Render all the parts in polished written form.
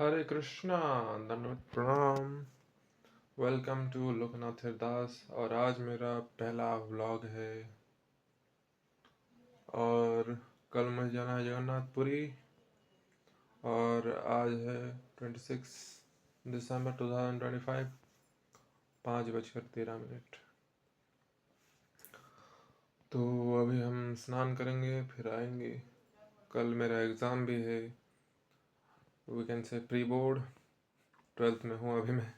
हरे कृष्णा, दंडवत प्रणाम। Welcome to Loknath Hardas. और आज मेरा पहला व्लॉग है और कल मुझे जाना है जगन्नाथपुरी और आज है 26 दिसंबर 2025, 5:13। तो अभी हम स्नान करेंगे फिर आएंगे। कल मेरा एग्ज़ाम भी है, we can say pre board. 12th में हूँ अभी मैं,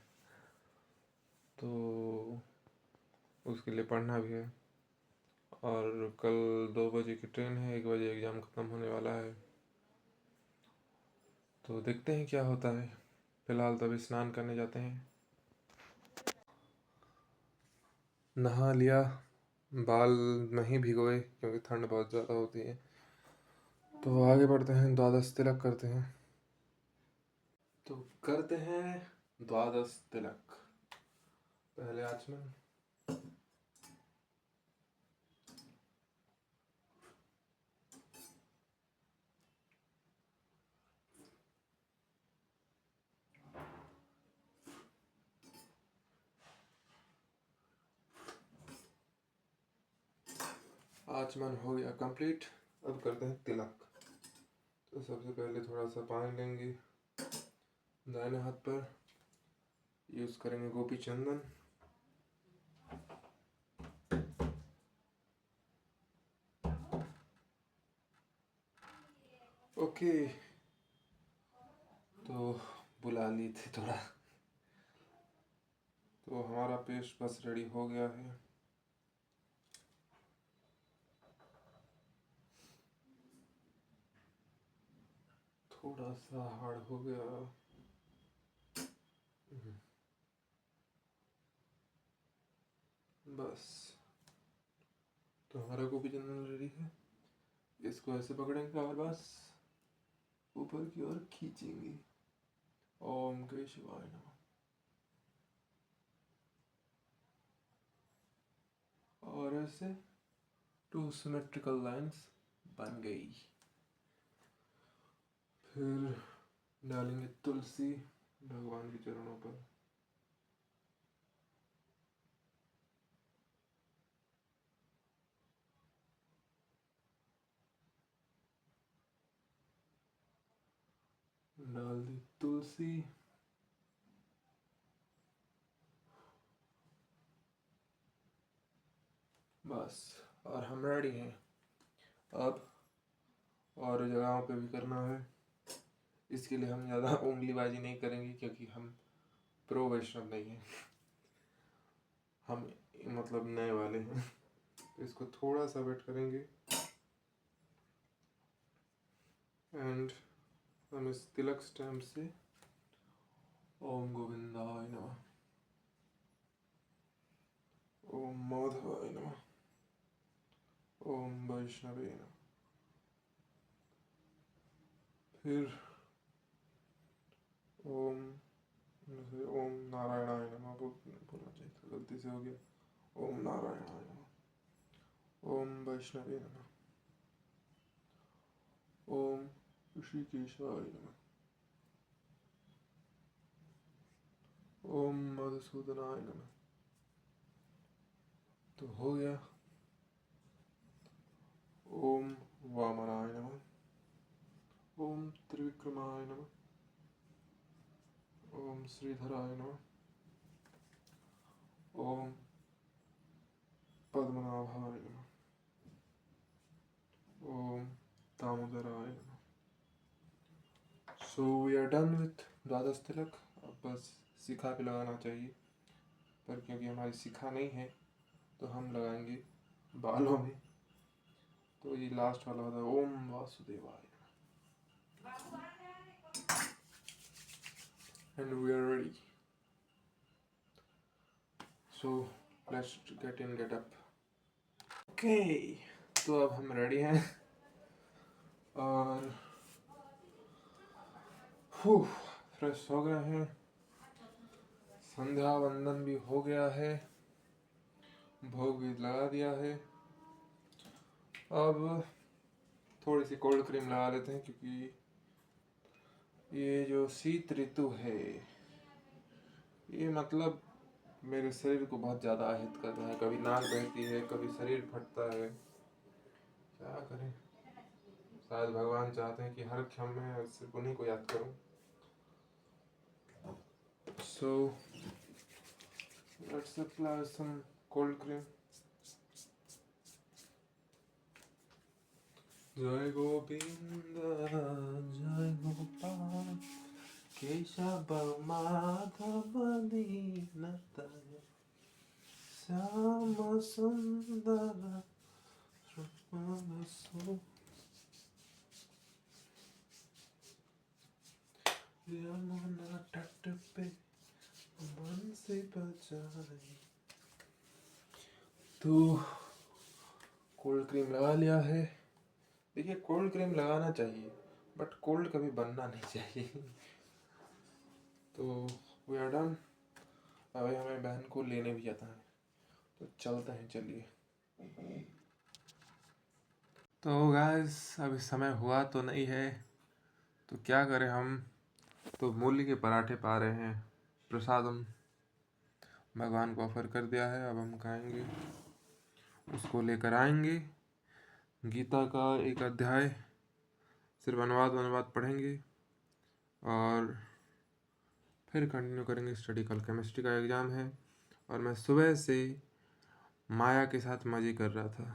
तो उसके लिए पढ़ना भी है। और कल 2 बजे की ट्रेन है, 1 बजे एग्ज़ाम ख़त्म होने वाला है। तो देखते हैं क्या होता है। फिलहाल तो अभी स्नान करने जाते हैं। नहा लिया, बाल नहीं भिगोए क्योंकि ठंड बहुत ज़्यादा होती है। तो आगे बढ़ते हैं, द्वादश तिलक करते हैं। तो करते हैं द्वादश तिलक। पहले आचमन, आचमन हो गया कंप्लीट। अब करते हैं तिलक। तो सबसे पहले थोड़ा सा पानी लेंगे, दाहिने हाथ पर यूज़ करेंगे गोपी चंदन। ओके, तो बुला ली थी थोड़ा। तो हमारा पेस्ट बस रेडी हो गया है। थोड़ा सा हार्ड हो गया। बस, तो हमारा गोपी चंदन रेडी है। इसको ऐसे पकड़ेंगे और बस ऊपर की ओर खींचेंगे। ओम केशवाय नमः। और ऐसे 2 सिमेट्रिकल लाइंस बन गई। फिर डालेंगे तुलसी भगवान के चरणों पर। डाल दी तुलसी। बस, और हम रेडी हैं। अब और जगहों पे भी करना है। इसके लिए हम ज़्यादा उंगलीबाजी नहीं करेंगे क्योंकि हम प्रो वैष्णव नहीं हैं, हम मतलब नए वाले हैं। तो इसको थोड़ा सा वेट करेंगे। एंड हम इस तिलक स्टैम्प से ओम गोविंदाय नमः, ओम माधवाय नमः, ओम वैष्णवे नमः। फिर ओम ओम नारायणाय नमः बोलना चाहिए था, गलती से हो गया। ओम नारायणाय नमः, ओम वैष्णवे नमः, ओम ऋषिकेशाय नमः, ओम मधुसूदनाय नमः। तो हो गया। ओम वामनाय नमः, ओम त्रिविक्रमाय नमः, ओम श्रीधराय नमः, ओम पद्मनाभाय नमः, ओम दामोदराय नमः। So we are done with द्वादश तिलक। अब बस शिखा पे लगाना चाहिए, पर क्योंकि हमारी शिखा नहीं है तो हम लगाएंगे बालों में। तो ये लास्ट वाला होता है ओम वासुदेवाय and we are ready. So let's get in get up. Okay, तो अब हम रेडी हैं और फ्रेश हो गए हैं। संध्या वंदन भी हो गया है, भोग भी लगा दिया है। अब थोड़ी सी कोल्ड क्रीम लगा लेते हैं क्योंकि ये जो शीत ऋतु है, ये मतलब मेरे शरीर को बहुत ज़्यादा আহিत कर रहा है। कभी नाक बहती है, कभी शरीर फटता है। क्या करें, शायद भगवान चाहते हैं कि हर क्षण में सिर्फ उन्हीं को याद करूं। So let's apply some cold cream. जय गोविंद जय गोपाल केशव माधव दीनदयाल श्याम सुंदर रघुवंश यमुना तट पे बंसी बजाई। तो कोल्ड क्रीम लगा लिया है। देखिए, कोल्ड क्रीम लगाना चाहिए बट कोल्ड कभी बनना नहीं चाहिए। तो वी आर डन। अभी हमें बहन को लेने भी जाता है, तो चलते हैं, चलिए। तो गाइस, अभी समय हुआ तो नहीं है, तो क्या करें हम। तो मूली के पराठे पा रहे हैं, प्रसादम भगवान को ऑफर कर दिया है। अब हम खाएंगे, उसको लेकर आएंगे। गीता का एक अध्याय सिर्फ अनुवाद पढ़ेंगे और फिर कंटिन्यू करेंगे स्टडी। कल केमिस्ट्री का एग्ज़ाम है और मैं सुबह से माया के साथ मज़े कर रहा था।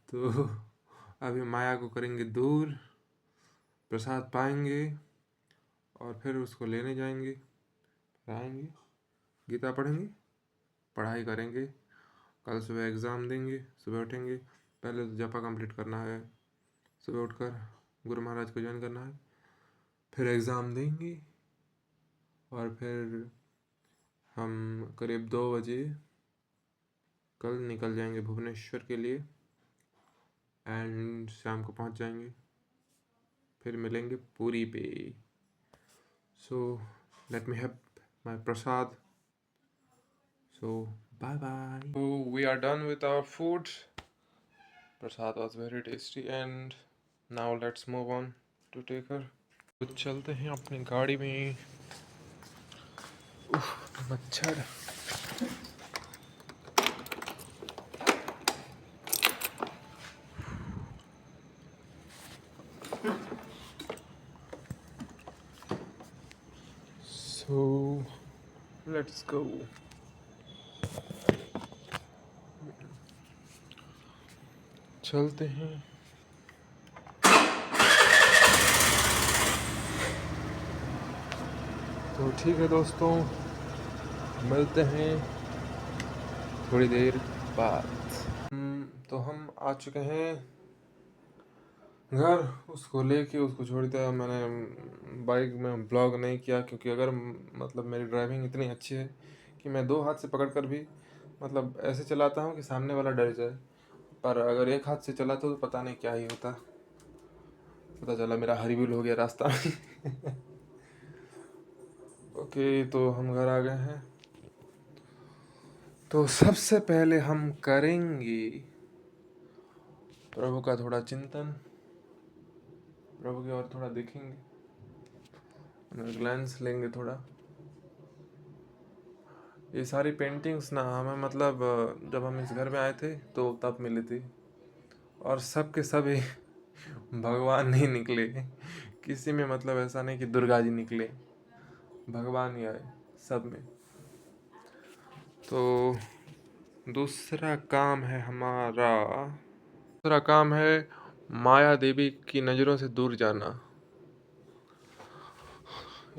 तो अभी माया को करेंगे दूर, प्रसाद पाएंगे और फिर उसको लेने जाएंगे, फिर आएंगे, गीता पढ़ेंगे, पढ़ाई करेंगे। कल सुबह एग्ज़ाम देंगे, सुबह उठेंगे, पहले तो जपा कंप्लीट करना है, सुबह उठकर गुरु महाराज को ज्वाइन करना है, फिर एग्ज़ाम देंगे और फिर हम करीब 2 बजे कल निकल जाएंगे भुवनेश्वर के लिए एंड शाम को पहुंच जाएंगे। फिर मिलेंगे पूरी पे। So let me have my prasad. So bye bye. So we are done with our food. Prasad was very tasty and now let's move on to take her. तो चलते हैं अपनी गाड़ी में। मच्छर। So let's go. चलते हैं। तो ठीक है दोस्तों, मिलते हैं थोड़ी देर बाद। तो हम आ चुके हैं घर। उसको लेके उसको छोड़ दिया। मैंने बाइक में ब्लॉग नहीं किया क्योंकि अगर मतलब मेरी ड्राइविंग इतनी अच्छी है कि मैं 2 हाथ से पकड़ कर भी मतलब ऐसे चलाता हूँ कि सामने वाला डर जाए, पर अगर एक हाथ से चलाता तो पता नहीं क्या ही होता। पता चला मेरा हरिबुल हो गया रास्ता में। ओके, तो हम घर आ गए हैं। तो सबसे पहले हम करेंगे प्रभु का थोड़ा चिंतन, प्रभु की ओर थोड़ा देखेंगे, ग्लैंस लेंगे थोड़ा। ये सारी पेंटिंग्स ना हमें मतलब जब हम इस घर में आए थे तो तब मिली थी और सब के सब ही भगवान नहीं निकले। किसी में मतलब ऐसा नहीं कि दुर्गा जी निकले, भगवान ही आए सब में। तो दूसरा काम है हमारा, दूसरा काम है माया देवी की नज़रों से दूर जाना।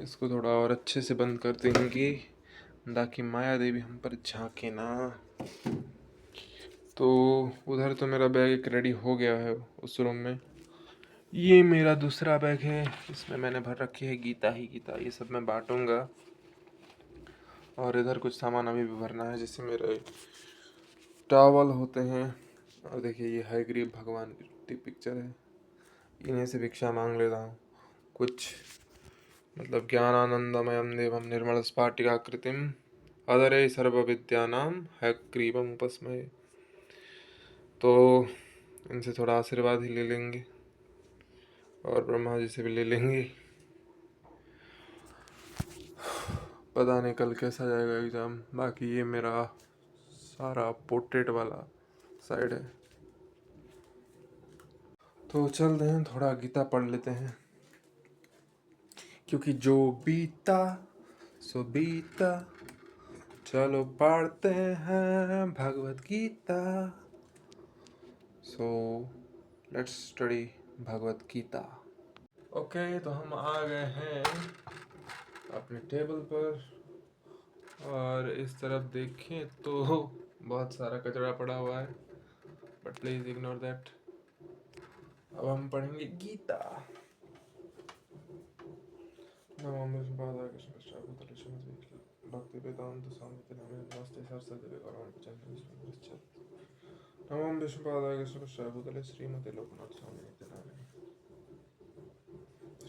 इसको थोड़ा और अच्छे से बंद कर देंगे ताकि माया देवी हम पर झांके ना। तो उधर तो मेरा बैग एक रेडी हो गया है उस रूम में। ये मेरा दूसरा बैग है, इसमें मैंने भर रखी है गीता ही गीता, ये सब मैं बांटूंगा। और इधर कुछ सामान अभी भी भरना है, जैसे मेरे टॉवल होते हैं। और देखिए ये हयग्रीव भगवान की पिक्चर है, इन्हीं से भिक्षा मांग लेता हूँ कुछ। मतलब ज्ञानानंदमयम देवम निर्मल स्फाटिकाकृतिम अदरे सर्व विद्यानाम हयग्रीवम उपस्मये। तो इनसे थोड़ा आशीर्वाद ही ले लेंगे और ब्रह्मा जी से भी ले लेंगे। पता नहीं कल कैसा जाएगा एग्ज़ाम। बाकी ये मेरा सारा पोर्ट्रेट वाला साइड है। तो चलते हैं, थोड़ा गीता पढ़ लेते हैं, क्योंकि जो बीता सो बीता। चलो पढ़ते हैं Bhagavad Gita. So let's study Bhagavad Gita. Okay, तो हम आ गए हैं अपने टेबल पर, और इस तरफ देखें तो बहुत सारा कचरा पड़ा हुआ है, बट प्लीज़ इग्नोर दैट। अब हम पढ़ेंगे गीता। भक्ति वेदांत स्वामी नामे नमस्ते सरस्वती गौरवाणी प्रचंड। नमो विष्णुपादाय कृष्ण भूतले श्रीमते लोकनाथ स्वामी नित्य नामे।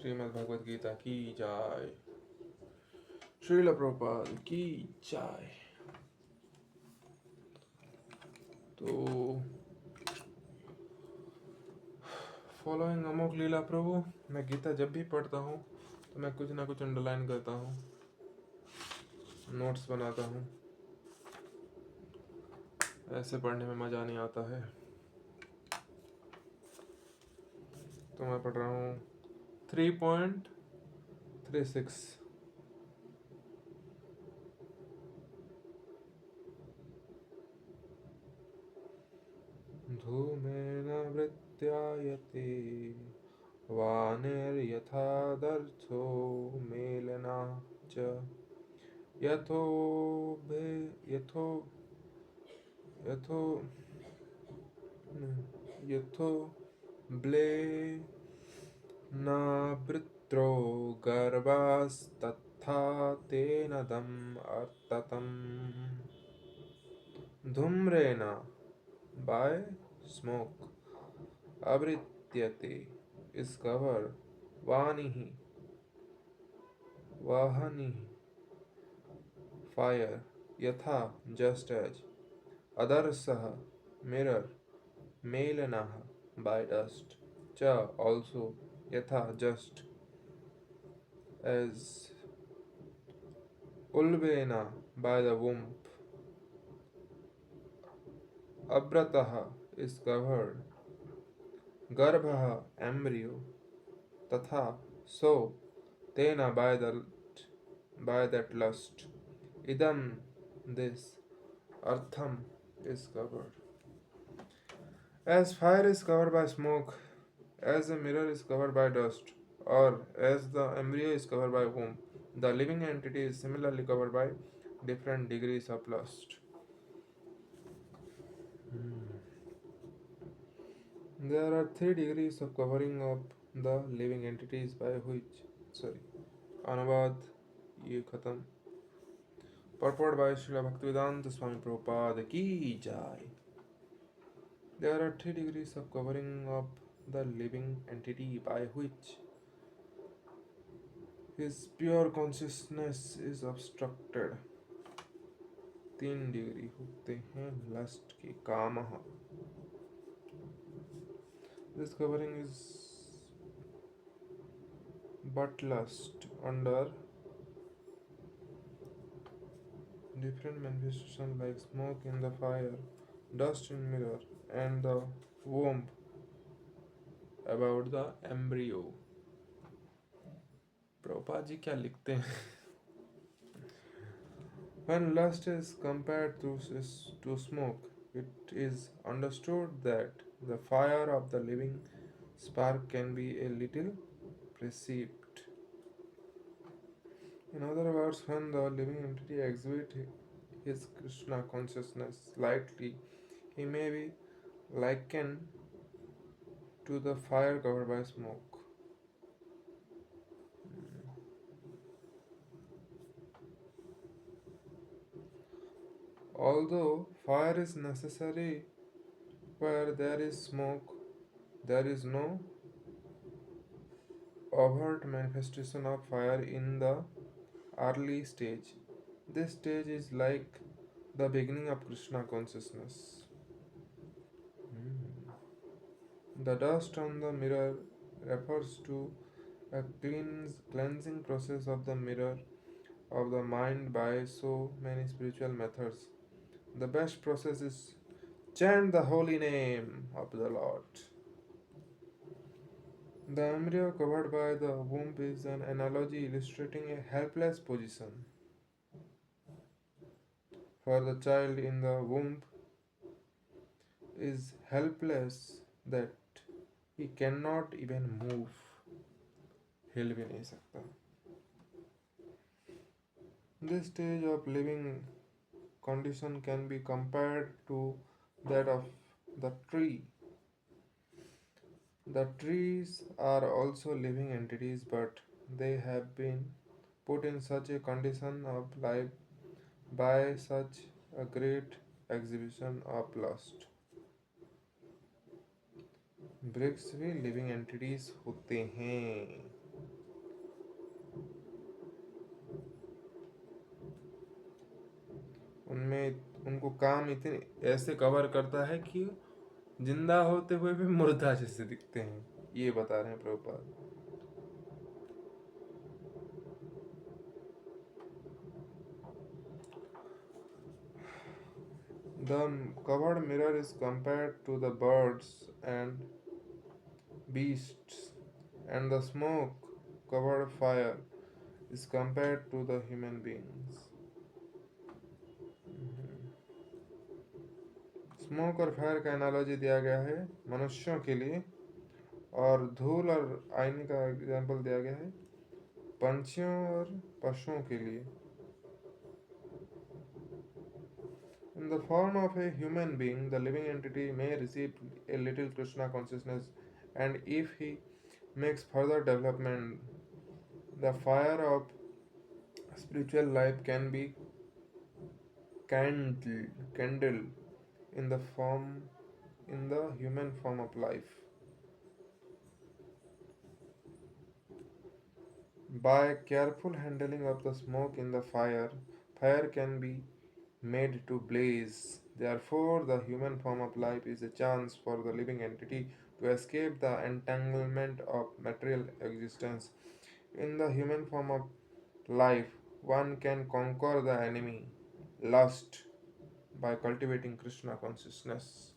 श्रीमद् भगवद गीता की जय। श्रील प्रभुपाद की जय। तो फॉलोइंग अमोघ लीला प्रभु, मैं गीता जब भी पढ़ता हूँ तो मैं कुछ ना कुछ अंडरलाइन करता हूँ, नोट्स बनाता हूँ। ऐसे पढ़ने में मज़ा नहीं आता है। तो मैं पढ़ रहा हूँ 3.36। धूमेन वृत्त्यायते वानिर्यथा दर्थो मेलना च यथो यथो यथो यथो ब्ले नावृत्रो गर्भास्तथा तेन दम अर्थतम धूम्रेण by smoke avrityate is cover vanihi vahani fire yatha just as adarsah mirror melanah by dust cha also yatha just as ulvena by the womb abratah is covered garbha embryo तथा so tena by that lust idam this artham is covered. As fire is covered by smoke, as a mirror is covered by dust, or as the embryo is covered by womb, the living entity is similarly covered by different degrees of lust. There are 3 degrees of covering of the living entities by which, अनुवाद ये खत्म। Purport by Srila Bhaktivedanta Swami Prabhupada ki jai. There are 3 degrees of covering of the living entity by which his pure consciousness is obstructed. 3 degree होते हैं lust के, कामः। This covering is but lust under different manifestations like smoke in the fire, dust in mirror, and the womb about the embryo. Prabhupada ji क्या लिखते हैं? When lust is compared to smoke, it is understood that the fire of the living spark can be a little perceived. In other words, when the living entity exhibits his Krishna consciousness slightly, he may be likened to the fire covered by smoke. Although fire is necessary where there is smoke, there is no overt manifestation of fire in the early stage. This stage is like the beginning of Krishna consciousness. The dust on the mirror refers to a cleansing process of the mirror of the mind by so many spiritual methods. The best process is chant the holy name of the Lord. The embryo covered by the womb is an analogy illustrating a helpless position. For the child in the womb is helpless that he cannot even move. हिल भी नहीं सकता. This stage of living condition can be compared to that of the tree. The trees are also living entities, but they have been put in such a condition of life by such a great exhibition of lust. वृक्ष भी living entities होते हैं. उनमें उनको काम इतने ऐसे cover करता है कि जिंदा होते हुए भी मुर्दा जैसे दिखते हैं. ये बता रहे हैं Prabhupada. The covered mirror is compared to the birds and beasts, and the smoke covered fire is compared to the human beings. Smoke और फायर का एनालॉजी दिया गया है मनुष्यों के लिए, और धूल और आईने का एग्जाम्पल दिया गया है पंछियों और पशुओं के लिए. In the form of a human being, the living entity may receive a little Krishna consciousness, and if he makes further development, the fire of spiritual life can be kindled in the human form of life. By careful handling of the smoke in the fire, fire can be made to blaze. Therefore, the human form of life is a chance for the living entity to escape the entanglement of material existence. In the human form of life, one can conquer the enemy, lust, by cultivating Krishna consciousness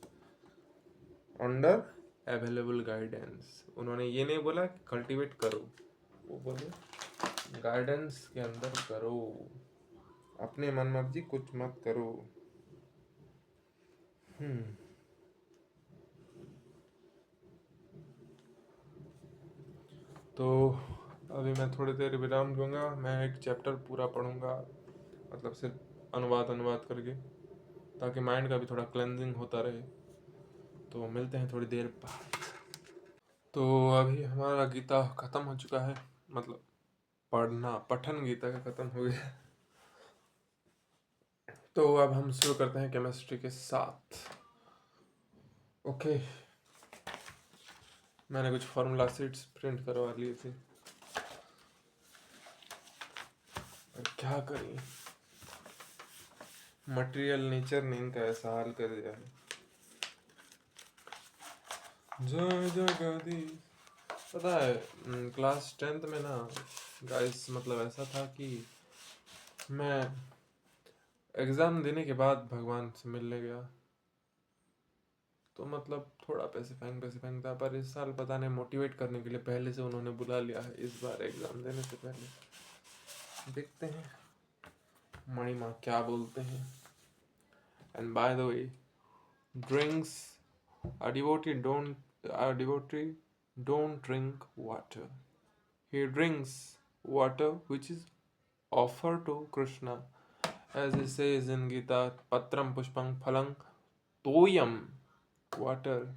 under available guidance. उन्होंने ये नहीं बोला कि cultivate करो, वो बोले guidance के अंदर करो, अपने मन मर्जी कुछ मत करो. तो अभी मैं थोड़ी देर विराम दूंगा. मैं एक चैप्टर पूरा पढ़ूंगा, मतलब सिर्फ अनुवाद करके, ताकि माइंड का भी थोड़ा क्लेंजिंग होता रहे. तो मिलते हैं थोड़ी देर बाद. तो अभी हमारा गीता ख़त्म हो चुका है, मतलब पठन गीता का ख़त्म हो गया. तो अब हम शुरू करते हैं केमिस्ट्री के साथ. ओके, मैंने कुछ फॉर्मूला शीट्स प्रिंट करवा लिए थे, और क्या करें, मटेरियल नेचर ने इनका ऐसा हाल कर दिया है. जय जगदीश. पता है क्लास 10th में ना गाइस, मतलब ऐसा था कि मैं एग्ज़ाम देने के बाद भगवान से मिलने गया, तो मतलब थोड़ा पैसे फेंकता, पर इस साल पता नहीं मोटिवेट करने के लिए पहले से उन्होंने बुला लिया है इस बार एग्ज़ाम देने से पहले. देखते हैं मणि माँ क्या बोलते हैं. And by the way, drinks, a devotee don't drink water. He drinks water which is offered to Krishna, as he says in Gita, patram pushpam phalang toyam, water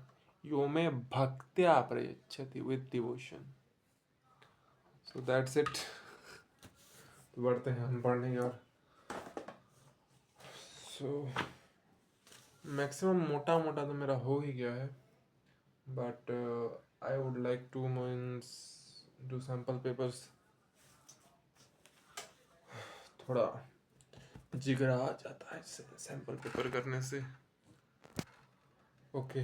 yo me bhaktya prayachati, with devotion. So that's it. तो बढ़ते हैं हम पढ़ने की ओर. So maximum मोटा तो मेरा हो ही गया है, but I would like two means do sample papers. थोड़ा जिगरा आ जाता है सैम्पल पेपर करने से. ओके.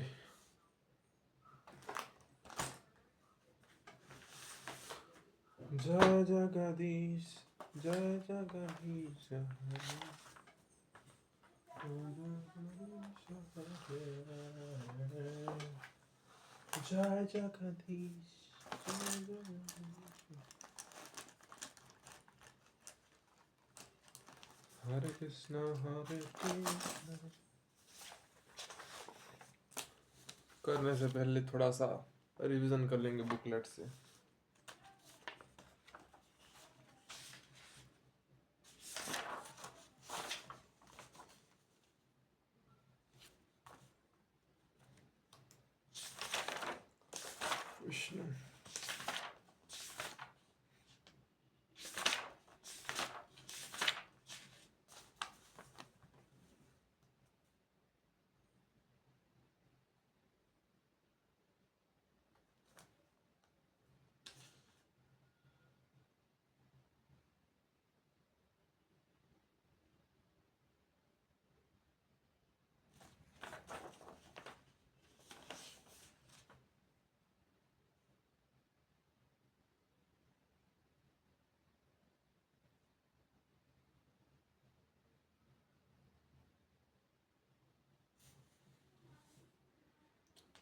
जय जगदीश. जय जगदीश जय जगदीश हरे कृष्णा करने से पहले थोड़ा सा रिवीजन कर लेंगे बुकलेट से। विष्णु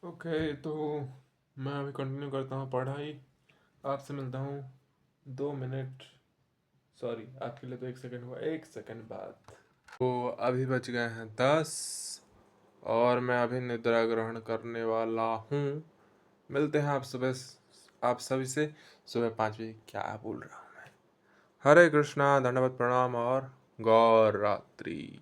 ओके, तो मैं अभी कंटिन्यू करता हूँ पढ़ाई। आपसे मिलता हूँ 2 मिनट, सॉरी आपके लिए तो 1 सेकंड हुआ, 1 सेकंड बाद। तो अभी बज गए हैं 10 और मैं अभी निद्रा ग्रहण करने वाला हूँ। मिलते हैं आप सभी से सुबह 5 बजे। क्या बोल रहा हूँ मैं। हरे कृष्णा, दंडवत प्रणाम और गौर रात्रि।